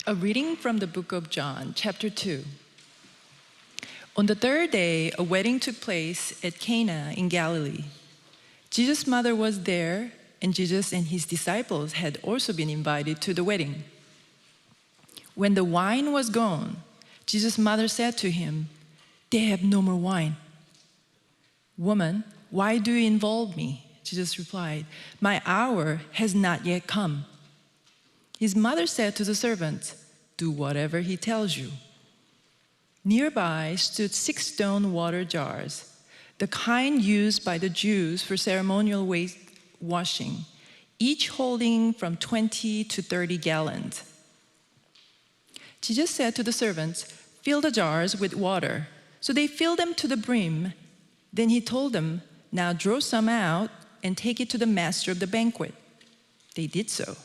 A reading from the book of John, chapter 2. On the third day, a wedding took place at Cana in Galilee. Jesus' mother was there, and Jesus and his disciples had also been invited to the wedding. When the wine was gone, Jesus' mother said to him, "They have no more wine." "Woman, why do you involve me?" Jesus replied, "My hour has not yet come." His mother said to the servants, "Do whatever he tells you." Nearby stood 6 stone water jars, the kind used by the Jews for ceremonial washing, each holding from 20 to 30 gallons. Jesus said to the servants, "Fill the jars with water." So they filled them to the brim. Then he told them, "Now draw some out and take it to the master of the banquet." They did so.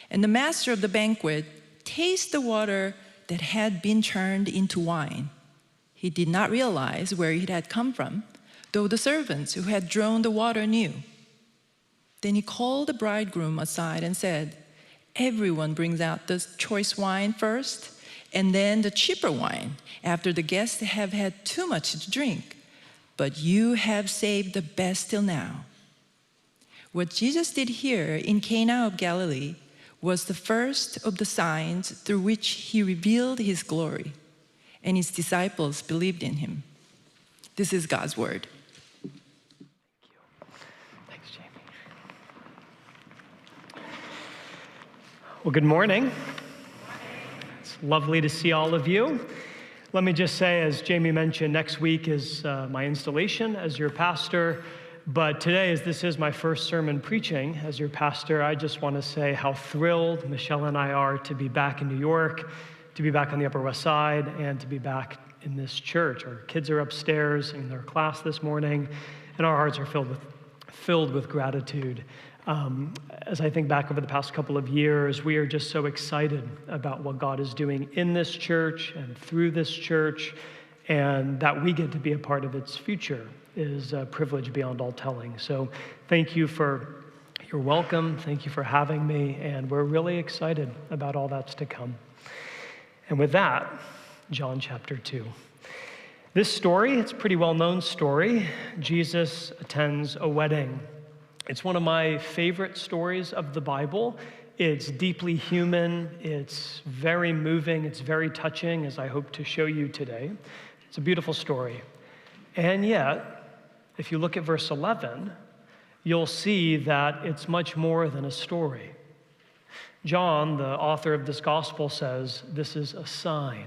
And the master of the banquet tasted the water that had been turned into wine. He did not realize where it had come from, though the servants who had drawn the water knew. Then he called the bridegroom aside and said, "Everyone brings out the choice wine first, and then the cheaper wine after the guests have had too much to drink. But you have saved the best till now." What Jesus did here in Cana of Galilee was the first of the signs through which he revealed his glory, and his disciples believed in him. This is God's word. Thank you. Thanks, Jamie. Well, good morning. It's lovely to see all of you. Let me just say, as Jamie mentioned, next week is my installation as your pastor. But today, as this is my first sermon preaching as your pastor, I just want to say how thrilled Michelle and I are to be back in New York, to be back on the Upper West Side, and to be back in this church. Our kids are upstairs in their class this morning, and our hearts are filled with gratitude. As I think back over the past couple of years, we are just so excited about what God is doing in this church and through this church, and that we get to be a part of its future is a privilege beyond all telling. So thank you for your welcome. Thank you for having me. And we're really excited about all that's to come. And with that, John chapter 2. This story, it's a pretty well-known story. Jesus attends a wedding. It's one of my favorite stories of the Bible. It's deeply human. It's very moving. It's very touching, as I hope to show you today. It's a beautiful story. And yet, if you look at verse 11, you'll see that it's much more than a story. John, the author of this gospel, says this is a sign.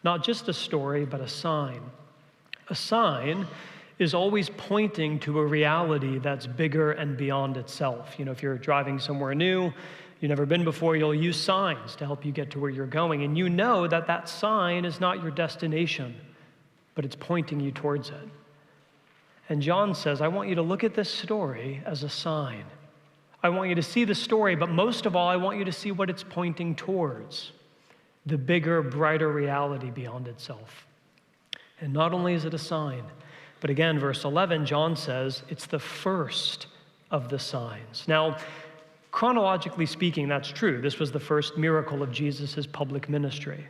Not just a story, but a sign. A sign is always pointing to a reality that's bigger and beyond itself. You know, if you're driving somewhere new, you've never been before, you'll use signs to help you get to where you're going. And you know that that sign is not your destination, but it's pointing you towards it. And John says, I want you to look at this story as a sign. I want you to see the story, but most of all, I want you to see what it's pointing towards, the bigger, brighter reality beyond itself. And not only is it a sign, but again, verse 11, John says, it's the first of the signs. Now, chronologically speaking, that's true. This was the first miracle of Jesus' public ministry.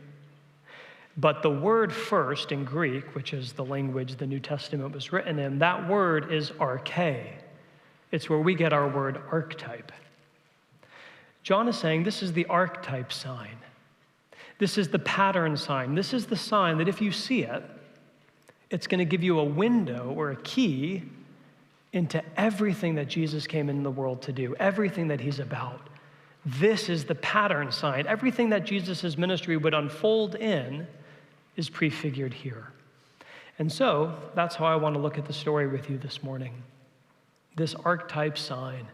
But the word first in Greek, which is the language the New Testament was written in, that word is arche. It's where we get our word archetype. John is saying this is the archetype sign. This is the pattern sign. This is the sign that if you see it, it's going to give you a window or a key into everything that Jesus came into the world to do, everything that he's about. This is the pattern sign. Everything that Jesus' ministry would unfold in is prefigured here. And so that's how I want to look at the story with you this morning. This archetype sign.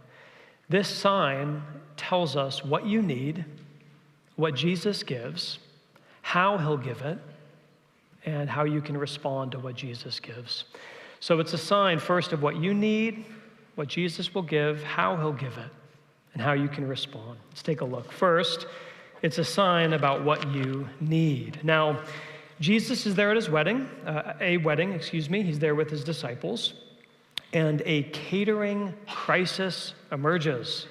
This sign tells us what you need, what Jesus gives, how he'll give it, and how you can respond to what Jesus gives. So it's a sign first of what you need, what Jesus will give, how he'll give it, and how you can respond. Let's take a look. First, it's a sign about what you need. Now, Jesus is there at his wedding, He's there with his disciples, and a catering crisis emerges.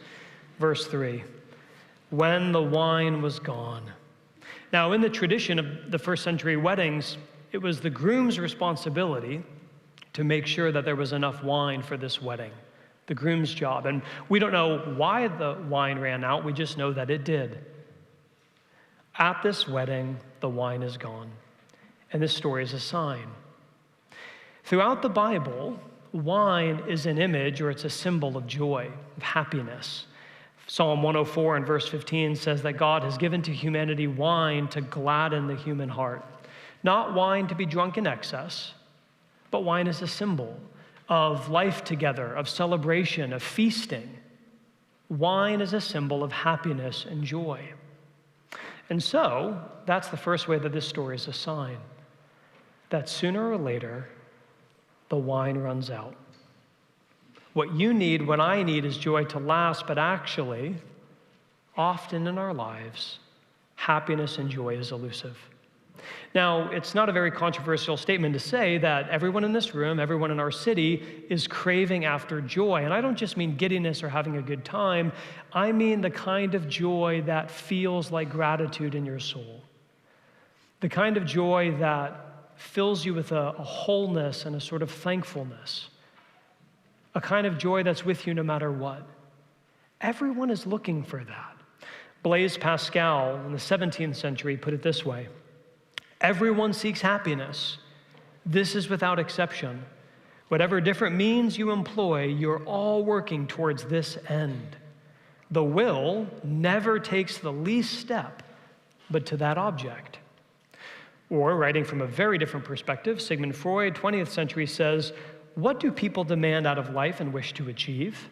Verse 3, when the wine was gone. Now, in the tradition of the first century weddings, it was the groom's responsibility to make sure that there was enough wine for this wedding, the groom's job. And we don't know why the wine ran out, we just know that it did. At this wedding, the wine is gone. And this story is a sign. Throughout the Bible, wine is an image or it's a symbol of joy, of happiness. Psalm 104 and verse 15 says that God has given to humanity wine to gladden the human heart. Not wine to be drunk in excess, but wine is a symbol of life together, of celebration, of feasting. Wine is a symbol of happiness and joy. And so, that's the first way that this story is a sign that sooner or later, the wine runs out. What you need, what I need, is joy to last, but actually, often in our lives, happiness and joy is elusive. Now, it's not a very controversial statement to say that everyone in this room, everyone in our city is craving after joy. And I don't just mean giddiness or having a good time. I mean the kind of joy that feels like gratitude in your soul. The kind of joy that fills you with a wholeness and a sort of thankfulness. A kind of joy that's with you no matter what. Everyone is looking for that. Blaise Pascal in the 17th century put it this way: everyone seeks happiness. This is without exception. Whatever different means you employ, you're all working towards this end. The will never takes the least step, but to that object. Or, writing from a very different perspective, Sigmund Freud, 20th century, says, what do people demand out of life and wish to achieve?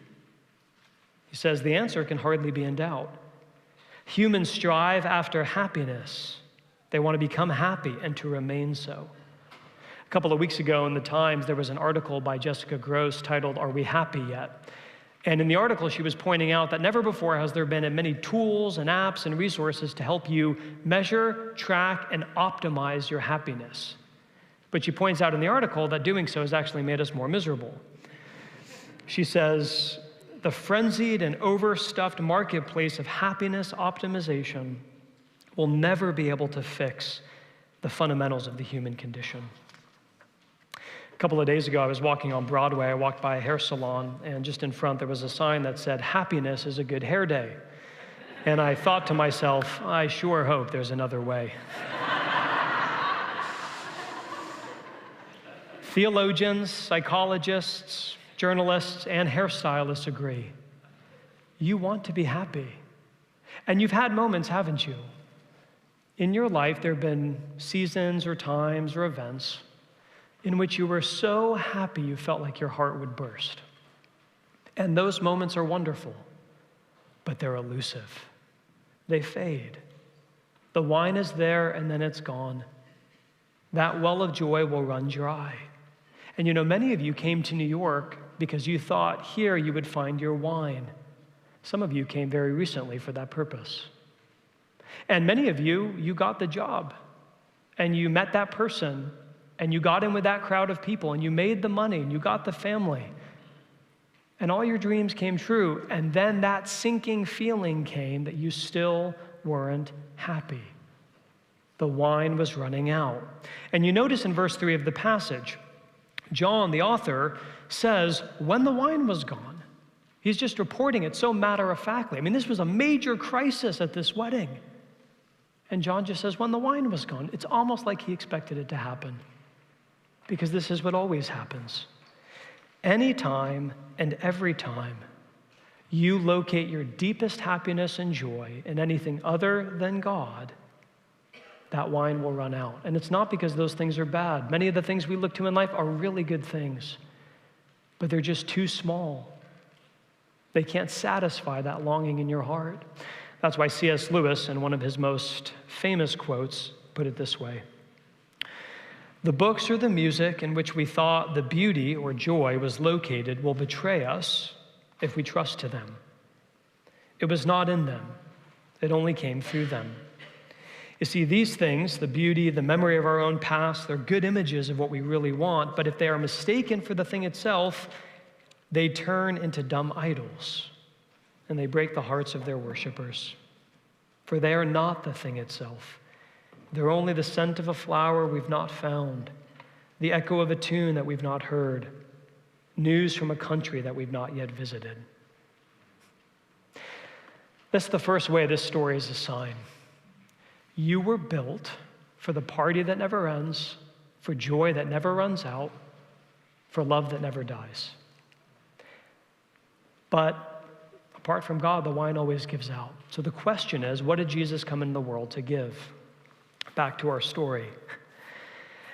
He says the answer can hardly be in doubt. Humans strive after happiness. They want to become happy and to remain so. A couple of weeks ago in the Times, there was an article by Jessica Gross titled, "Are We Happy Yet?" And in the article, she was pointing out that never before has there been many tools and apps and resources to help you measure, track, and optimize your happiness. But she points out in the article that doing so has actually made us more miserable. She says, the frenzied and overstuffed marketplace of happiness optimization will never be able to fix the fundamentals of the human condition. A couple of days ago, I was walking on Broadway. I walked by a hair salon, and just in front, there was a sign that said, "Happiness is a good hair day." And I thought to myself, I sure hope there's another way. Theologians, psychologists, journalists, and hairstylists agree. You want to be happy. And you've had moments, haven't you? In your life, there have been seasons or times or events in which you were so happy you felt like your heart would burst. And those moments are wonderful, but they're elusive. They fade. The wine is there and then it's gone. That well of joy will run dry. And you know, many of you came to New York because you thought here you would find your wine. Some of you came very recently for that purpose. And many of you, you got the job and you met that person and you got in with that crowd of people and you made the money and you got the family and all your dreams came true. And then that sinking feeling came that you still weren't happy. The wine was running out. And you notice in verse 3 of the passage, John, the author, says, when the wine was gone. He's just reporting it so matter-of-factly. I mean, this was a major crisis at this wedding. And John just says, when the wine was gone. It's almost like he expected it to happen, because this is what always happens. Anytime and every time you locate your deepest happiness and joy in anything other than God, that wine will run out. And it's not because those things are bad. Many of the things we look to in life are really good things, but they're just too small. They can't satisfy that longing in your heart. That's why C.S. Lewis, in one of his most famous quotes, put it this way: the books or the music in which we thought the beauty or joy was located will betray us if we trust to them. It was not in them. It only came through them. You see, these things, the beauty, the memory of our own past, they're good images of what we really want, but if they are mistaken for the thing itself, they turn into dumb idols, and they break the hearts of their worshipers. For they are not the thing itself. They're only the scent of a flower we've not found, the echo of a tune that we've not heard, news from a country that we've not yet visited. That's the first way this story is a sign. You were built for the party that never ends, for joy that never runs out, for love that never dies. But apart from God, the wine always gives out. So the question is, what did Jesus come into the world to give? Back to our story.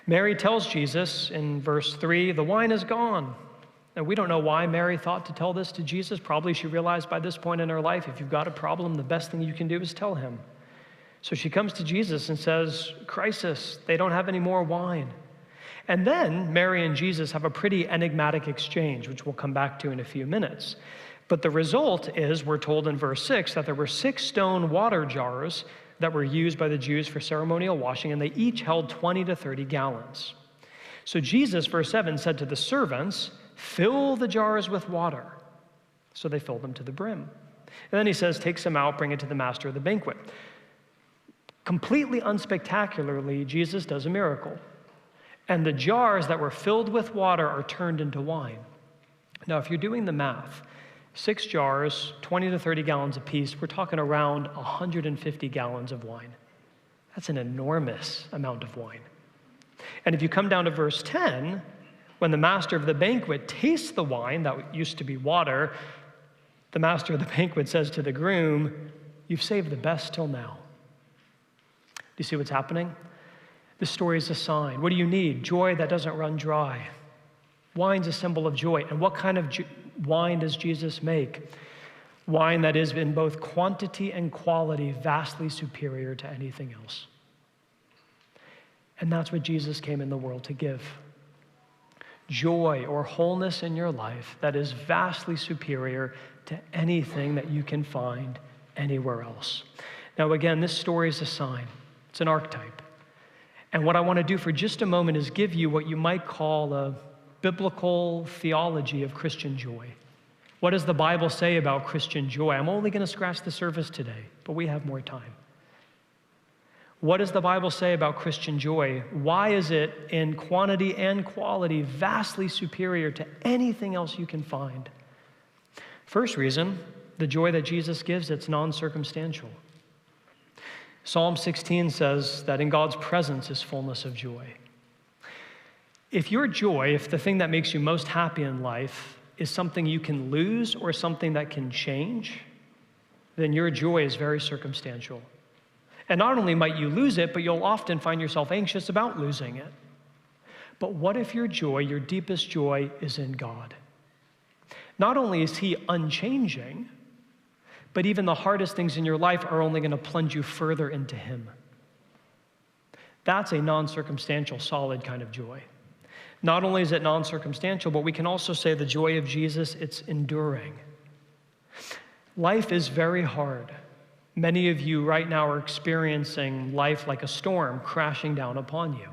Mary tells Jesus in verse 3, the wine is gone. And we don't know why Mary thought to tell this to Jesus. Probably she realized by this point in her life, if you've got a problem, the best thing you can do is tell him. So she comes to Jesus and says, crisis, they don't have any more wine. And then Mary and Jesus have a pretty enigmatic exchange, which we'll come back to in a few minutes. But the result is, we're told in verse 6, that there were 6 stone water jars that were used by the Jews for ceremonial washing, and they each held 20 to 30 gallons. So Jesus, verse 7, said to the servants, fill the jars with water. So they filled them to the brim. And then he says, take some out, bring it to the master of the banquet. Completely unspectacularly, Jesus does a miracle. And the jars that were filled with water are turned into wine. Now, if you're doing the math, 6 jars, 20 to 30 gallons apiece, we're talking around 150 gallons of wine. That's an enormous amount of wine. And if you come down to verse 10, when the master of the banquet tastes the wine that used to be water, the master of the banquet says to the groom, you've saved the best till now. Do you see what's happening? This story is a sign. What do you need? Joy that doesn't run dry. Wine's a symbol of joy. And what kind of wine does Jesus make? Wine that is in both quantity and quality vastly superior to anything else. And that's what Jesus came in the world to give. Joy or wholeness in your life that is vastly superior to anything that you can find anywhere else. Now again, this story is a sign. It's an archetype. And what I want to do for just a moment is give you what you might call a biblical theology of Christian joy. What does the Bible say about Christian joy? I'm only going to scratch the surface today, but we have more time. What does the Bible say about Christian joy? Why is it in quantity and quality vastly superior to anything else you can find? First reason, the joy that Jesus gives, it's non-circumstantial. Psalm 16 says that in God's presence is fullness of joy. If your joy, if the thing that makes you most happy in life is something you can lose or something that can change, then your joy is very circumstantial. And not only might you lose it, but you'll often find yourself anxious about losing it. But what if your joy, your deepest joy, is in God? Not only is He unchanging, but even the hardest things in your life are only going to plunge you further into Him. That's a non-circumstantial, solid kind of joy. Not only is it non-circumstantial, but we can also say the joy of Jesus, it's enduring. Life is very hard. Many of you right now are experiencing life like a storm crashing down upon you.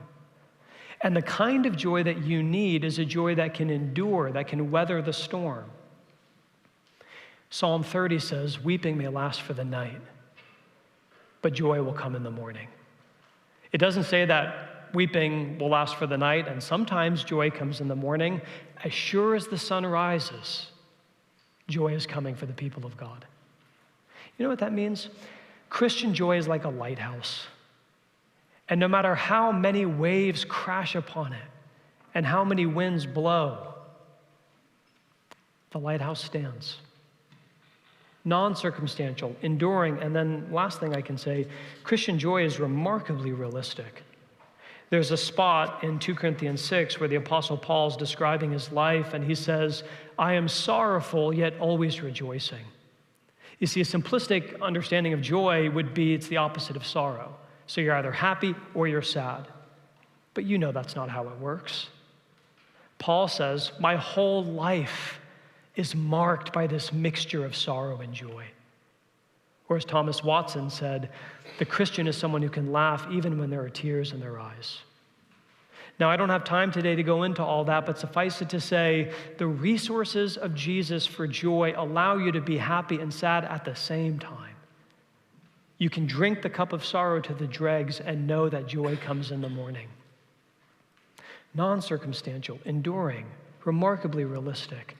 And the kind of joy that you need is a joy that can endure, that can weather the storm. Psalm 30 says, weeping may last for the night, but joy will come in the morning. It doesn't say that weeping will last for the night, and sometimes joy comes in the morning. As sure as the sun rises, joy is coming for the people of God. You know what that means? Christian joy is like a lighthouse. And no matter how many waves crash upon it and how many winds blow, the lighthouse stands. Non-circumstantial, enduring, and then last thing I can say, Christian joy is remarkably realistic. There's a spot in 2 Corinthians 6 where the Apostle Paul is describing his life, and he says, I am sorrowful, yet always rejoicing. You see, a simplistic understanding of joy would be it's the opposite of sorrow. So you're either happy or you're sad. But you know that's not how it works. Paul says, my whole life is marked by this mixture of sorrow and joy. Or as Thomas Watson said, the Christian is someone who can laugh even when there are tears in their eyes. Now, I don't have time today to go into all that, but suffice it to say, the resources of Jesus for joy allow you to be happy and sad at the same time. You can drink the cup of sorrow to the dregs and know that joy comes in the morning. Non-circumstantial, enduring, remarkably realistic.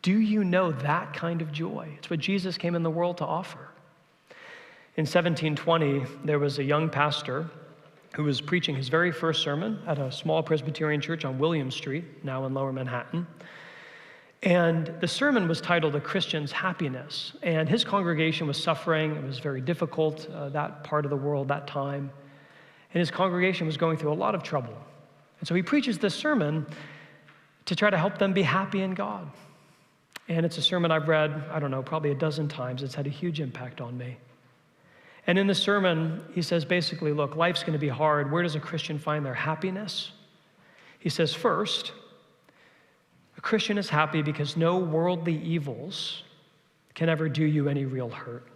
Do you know that kind of joy? It's what Jesus came in the world to offer. In 1720, there was a young pastor who was preaching his very first sermon at a small Presbyterian church on William Street, now in Lower Manhattan. And the sermon was titled A Christian's Happiness. And his congregation was suffering. It was very difficult, that part of the world, that time. And his congregation was going through a lot of trouble. And so he preaches this sermon to try to help them be happy in God. And it's a sermon I've read, I don't know, probably a dozen times. It's had a huge impact on me. And in the sermon, he says basically, look, life's going to be hard. Where does a Christian find their happiness? He says, first, a Christian is happy because no worldly evils can ever do you any real hurt.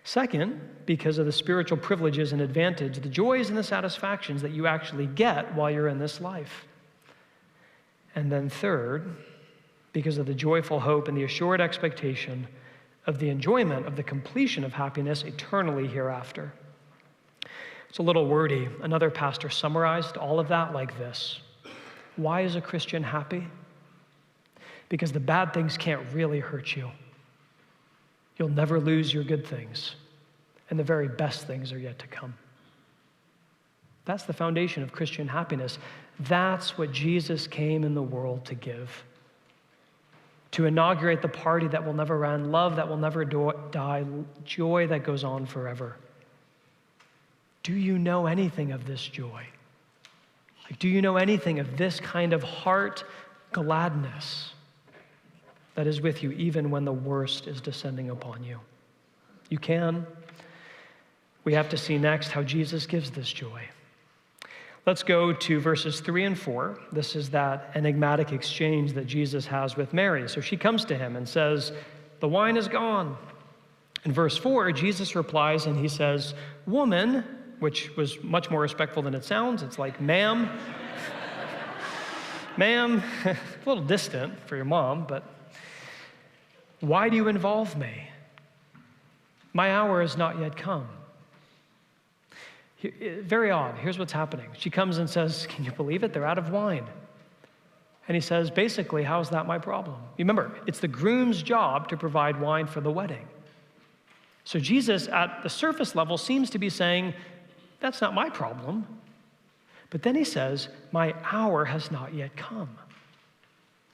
Second, because of the spiritual privileges and advantage, the joys and the satisfactions that you actually get while you're in this life. And then third, because of the joyful hope and the assured expectation of the enjoyment of the completion of happiness eternally hereafter. It's a little wordy. Another pastor summarized all of that like this. Why is a Christian happy? Because the bad things can't really hurt you. You'll never lose your good things, and the very best things are yet to come. That's the foundation of Christian happiness. That's what Jesus came in the world to give. To inaugurate the party that will never end, love that will never die, joy that goes on forever. Do you know anything of this joy? Do you know anything of this kind of heart gladness that is with you even when the worst is descending upon you? You can. We have to see next how Jesus gives this joy. Let's go to verses 3 and 4. This is that enigmatic exchange that Jesus has with Mary. So she comes to him and says, "The wine is gone." In verse 4, Jesus replies and he says, "Woman," which was much more respectful than it sounds. It's like, "Ma'am." Ma'am, a little distant for your mom, but "why do you involve me? My hour has not yet come." Very odd. Here's what's happening. She comes and says, "Can you believe it? They're out of wine." And he says, basically, how is that my problem? Remember, it's the groom's job to provide wine for the wedding. So Jesus, at the surface level, seems to be saying, that's not my problem. But then he says, my hour has not yet come.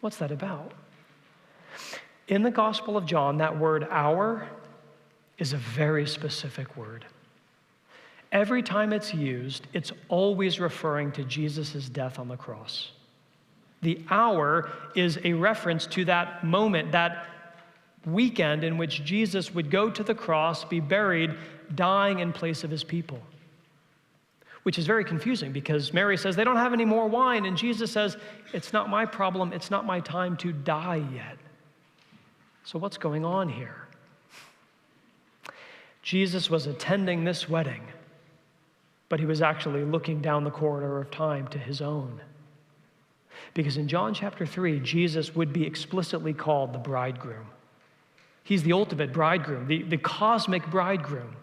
What's that about? In the Gospel of John, that word hour is a very specific word. Every time it's used, it's always referring to Jesus' death on the cross. The hour is a reference to that moment, that weekend in which Jesus would go to the cross, be buried, dying in place of his people. Which is very confusing because Mary says they don't have any more wine, and Jesus says, it's not my problem, it's not my time to die yet. So what's going on here? Jesus was attending this wedding, but he was actually looking down the corridor of time to his own. Because in John chapter 3, Jesus would be explicitly called the bridegroom. He's the ultimate bridegroom, the cosmic bridegroom.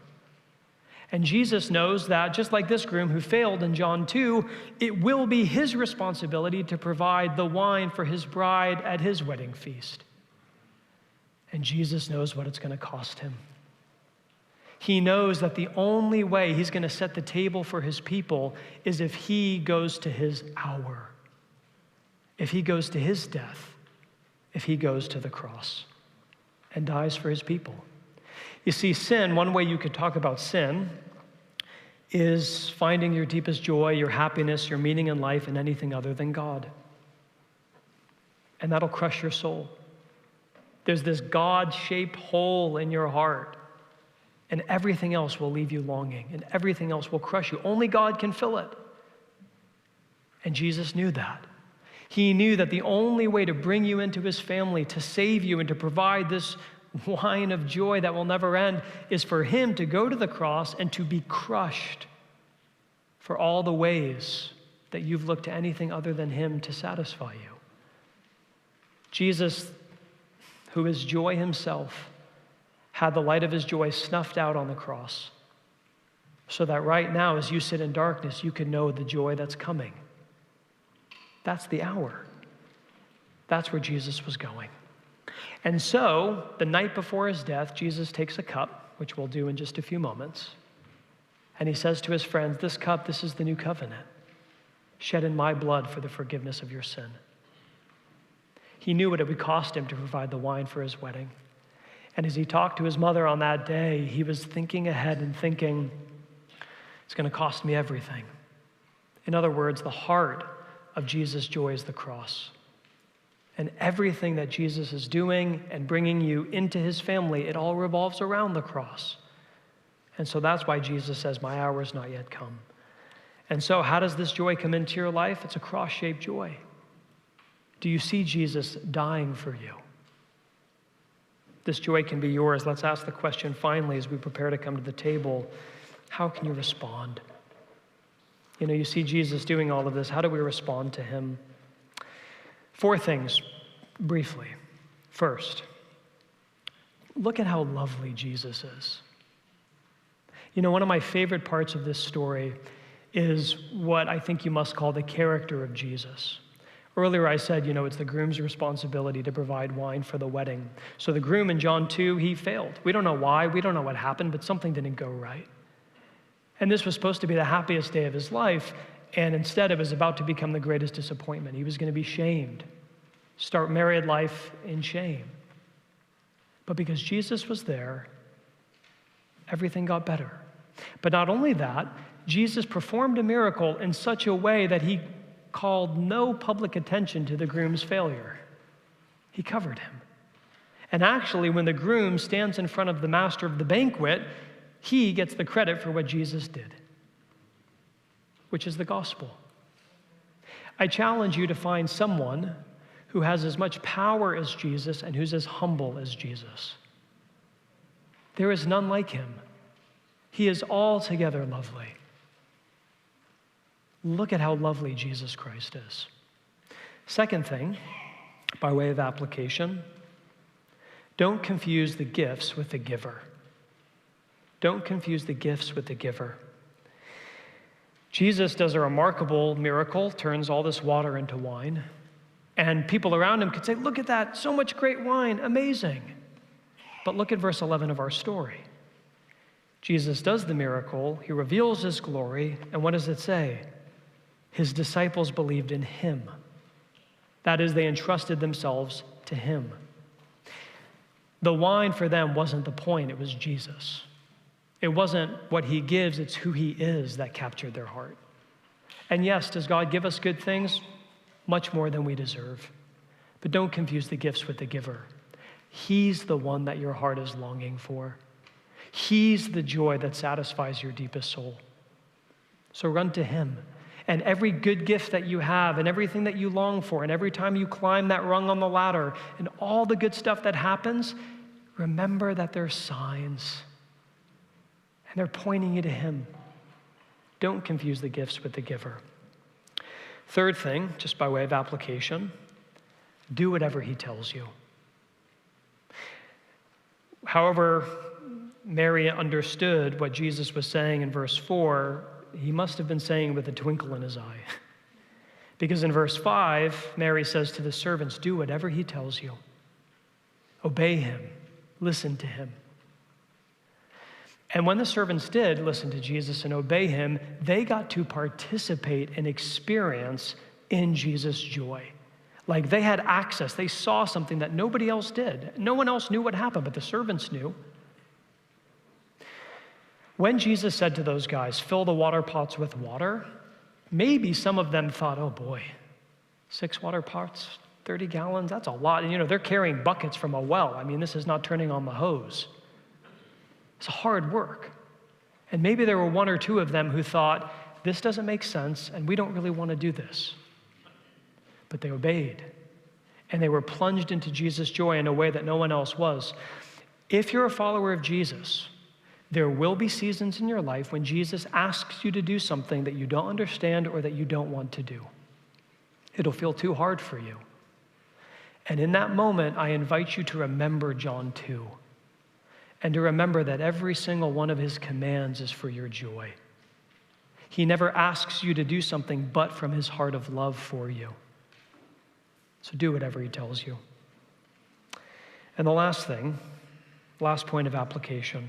And Jesus knows that, just like this groom who failed in John 2, it will be his responsibility to provide the wine for his bride at his wedding feast. And Jesus knows what it's going to cost him. He knows that the only way he's going to set the table for his people is if he goes to his hour, if he goes to his death, if he goes to the cross and dies for his people. You see, sin, one way you could talk about sin is finding your deepest joy, your happiness, your meaning in life in anything other than God. And that'll crush your soul. There's this God-shaped hole in your heart, and everything else will leave you longing, and everything else will crush you. Only God can fill it. And Jesus knew that. He knew that the only way to bring you into his family, to save you, and to provide this wine of joy that will never end is for him to go to the cross and to be crushed for all the ways that you've looked to anything other than him to satisfy you. Jesus, who is joy himself, had the light of his joy snuffed out on the cross, so that right now, as you sit in darkness, you can know the joy that's coming. That's the hour. That's where Jesus was going. And so, the night before his death, Jesus takes a cup, which we'll do in just a few moments, and he says to his friends, this cup, this is the new covenant, shed in my blood for the forgiveness of your sin. He knew what it would cost him to provide the wine for his wedding. And as he talked to his mother on that day, he was thinking ahead and thinking, it's going to cost me everything. In other words, the heart of Jesus' joy is the cross. And everything that Jesus is doing and bringing you into his family, it all revolves around the cross. And so that's why Jesus says, my hour is not yet come. And so how does this joy come into your life? It's a cross-shaped joy. Do you see Jesus dying for you? This joy can be yours. Let's ask the question finally as we prepare to come to the table, how can you respond? You see Jesus doing all of this. How do we respond to him? 4 things, briefly. First, look at how lovely Jesus is. One of my favorite parts of this story is what I think you must call the character of Jesus. Earlier I said, it's the groom's responsibility to provide wine for the wedding. So the groom in John 2, he failed. We don't know why, we don't know what happened, but something didn't go right. And this was supposed to be the happiest day of his life, and instead it was about to become the greatest disappointment. He was going to be shamed, start married life in shame. But because Jesus was there, everything got better. But not only that, Jesus performed a miracle in such a way that he called no public attention to the groom's failure. He covered him. And actually, when the groom stands in front of the master of the banquet, he gets the credit for what Jesus did, which is the gospel. I challenge you to find someone who has as much power as Jesus and who's as humble as Jesus. There is none like him. He is altogether lovely. Look at how lovely Jesus Christ is. Second thing, by way of application, don't confuse the gifts with the giver. Don't confuse the gifts with the giver. Jesus does a remarkable miracle, turns all this water into wine, and people around him could say, look at that, so much great wine, amazing. But look at verse 11 of our story. Jesus does the miracle, he reveals his glory, and what does it say? His disciples believed in him. That is, they entrusted themselves to him. The wine for them wasn't the point, it was Jesus. It wasn't what he gives, it's who he is that captured their heart. And yes, does God give us good things? Much more than we deserve. But don't confuse the gifts with the giver. He's the one that your heart is longing for. He's the joy that satisfies your deepest soul. So run to him. And every good gift that you have and everything that you long for and every time you climb that rung on the ladder and all the good stuff that happens, remember that they're signs and they're pointing you to him. Don't confuse the gifts with the giver. Third thing, just by way of application, do whatever he tells you. However, Mary understood what Jesus was saying in verse 4, he must have been saying with a twinkle in his eye. Because in verse 5, Mary says to the servants, do whatever he tells you. Obey him. Listen to him. And when the servants did listen to Jesus and obey him, they got to participate and experience in Jesus' joy. Like they had access. They saw something that nobody else did. No one else knew what happened, but the servants knew. When Jesus said to those guys, fill the water pots with water, maybe some of them thought, oh boy, 6 water pots, 30 gallons, that's a lot. And they're carrying buckets from a well. I mean, this is not turning on the hose. It's hard work. And maybe there were 1 or 2 of them who thought, this doesn't make sense and we don't really want to do this. But they obeyed. And they were plunged into Jesus' joy in a way that no one else was. If you're a follower of Jesus, there will be seasons in your life when Jesus asks you to do something that you don't understand or that you don't want to do. It'll feel too hard for you. And in that moment, I invite you to remember John 2. and to remember that every single one of his commands is for your joy. He never asks you to do something but from his heart of love for you. So do whatever he tells you. And the last thing, last point of application,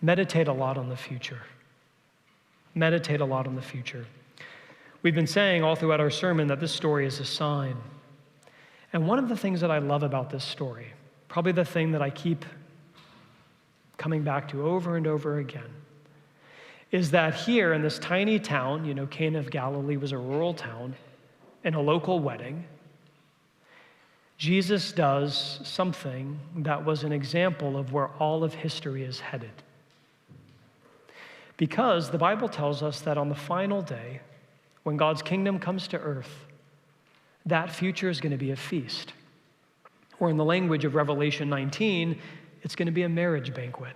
meditate a lot on the future. Meditate a lot on the future. We've been saying all throughout our sermon that this story is a sign. And one of the things that I love about this story, probably the thing that I keep coming back to over and over again, is that here in this tiny town, Cana of Galilee was a rural town, in a local wedding, Jesus does something that was an example of where all of history is headed. Because the Bible tells us that on the final day, when God's kingdom comes to earth, that future is going to be a feast. Or in the language of Revelation 19, it's going to be a marriage banquet.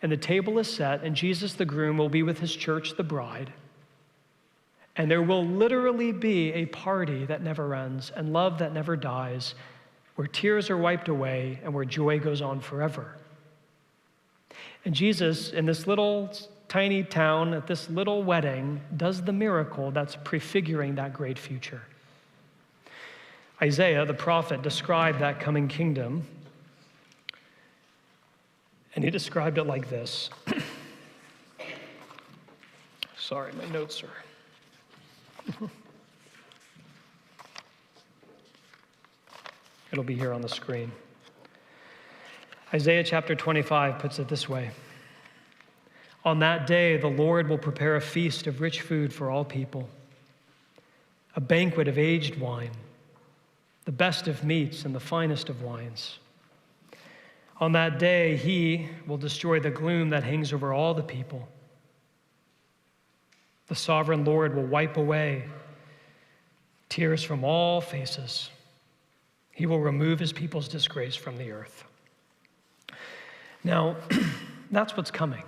And the table is set, and Jesus, the groom, will be with his church, the bride. And there will literally be a party that never ends and love that never dies, where tears are wiped away and where joy goes on forever. And Jesus, in this little tiny town, at this little wedding, does the miracle that's prefiguring that great future. Isaiah, the prophet, described that coming kingdom, and he described it like this. Sorry, my notes are... It'll be here on the screen. Isaiah chapter 25 puts it this way. On that day, the Lord will prepare a feast of rich food for all people, a banquet of aged wine, the best of meats and the finest of wines. On that day, he will destroy the gloom that hangs over all the people. The sovereign Lord will wipe away tears from all faces. He will remove his people's disgrace from the earth. Now, that's what's coming.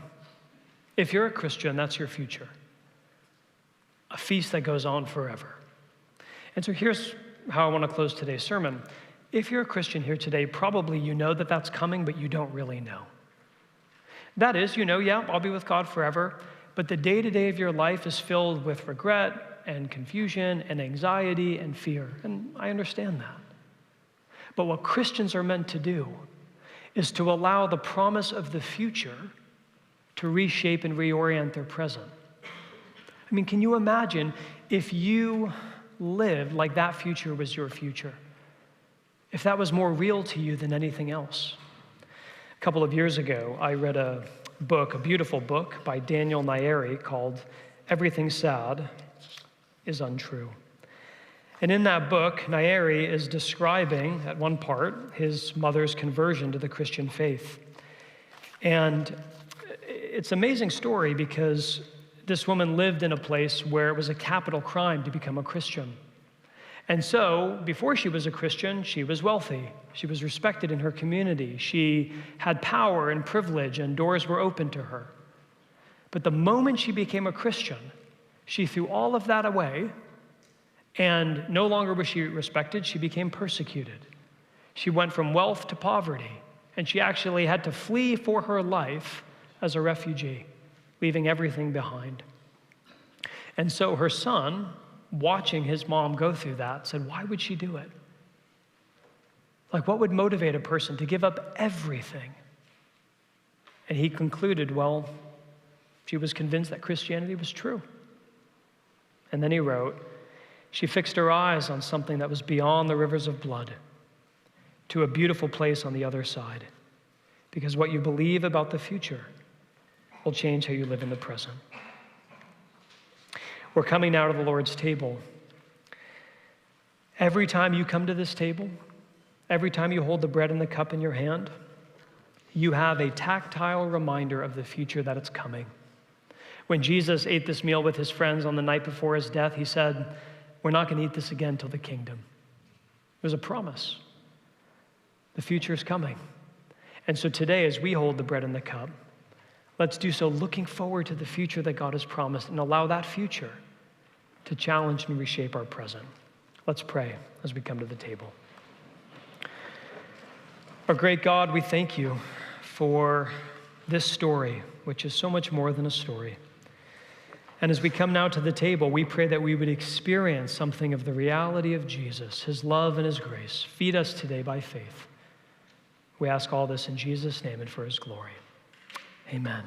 If you're a Christian, that's your future. A feast that goes on forever. And so here's how I want to close today's sermon. If you're a Christian here today, probably you know that that's coming, but you don't really know. That is, I'll be with God forever, but the day-to-day of your life is filled with regret and confusion and anxiety and fear, and I understand that. But what Christians are meant to do is to allow the promise of the future to reshape and reorient their present. I mean, can you imagine if you lived like that future was your future? If that was more real to you than anything else? A couple of years ago, I read a book, a beautiful book by Daniel Nayeri called Everything Sad is Untrue. And in that book, Nayeri is describing, at one part, his mother's conversion to the Christian faith. And it's an amazing story because this woman lived in a place where it was a capital crime to become a Christian. And so, before she was a Christian, she was wealthy. She was respected in her community. She had power and privilege, and doors were open to her. But the moment she became a Christian, she threw all of that away, and no longer was she respected, she became persecuted. She went from wealth to poverty, and she actually had to flee for her life as a refugee, leaving everything behind. And so her son, watching his mom go through that, said, why would she do it? Like, what would motivate a person to give up everything? And he concluded, well, she was convinced that Christianity was true. And then he wrote, she fixed her eyes on something that was beyond the rivers of blood, to a beautiful place on the other side. Because what you believe about the future will change how you live in the present. We're coming now to the Lord's table. Every time you come to this table, every time you hold the bread and the cup in your hand, you have a tactile reminder of the future that it's coming. When Jesus ate this meal with his friends on the night before his death, he said, we're not going to eat this again till the kingdom. It was a promise. The future is coming. And so today, as we hold the bread and the cup, let's do so looking forward to the future that God has promised and allow that future to challenge and reshape our present. Let's pray as we come to the table. Our great God, we thank you for this story, which is so much more than a story. And as we come now to the table, we pray that we would experience something of the reality of Jesus, his love and his grace. Feed us today by faith. We ask all this in Jesus' name and for his glory. Amen.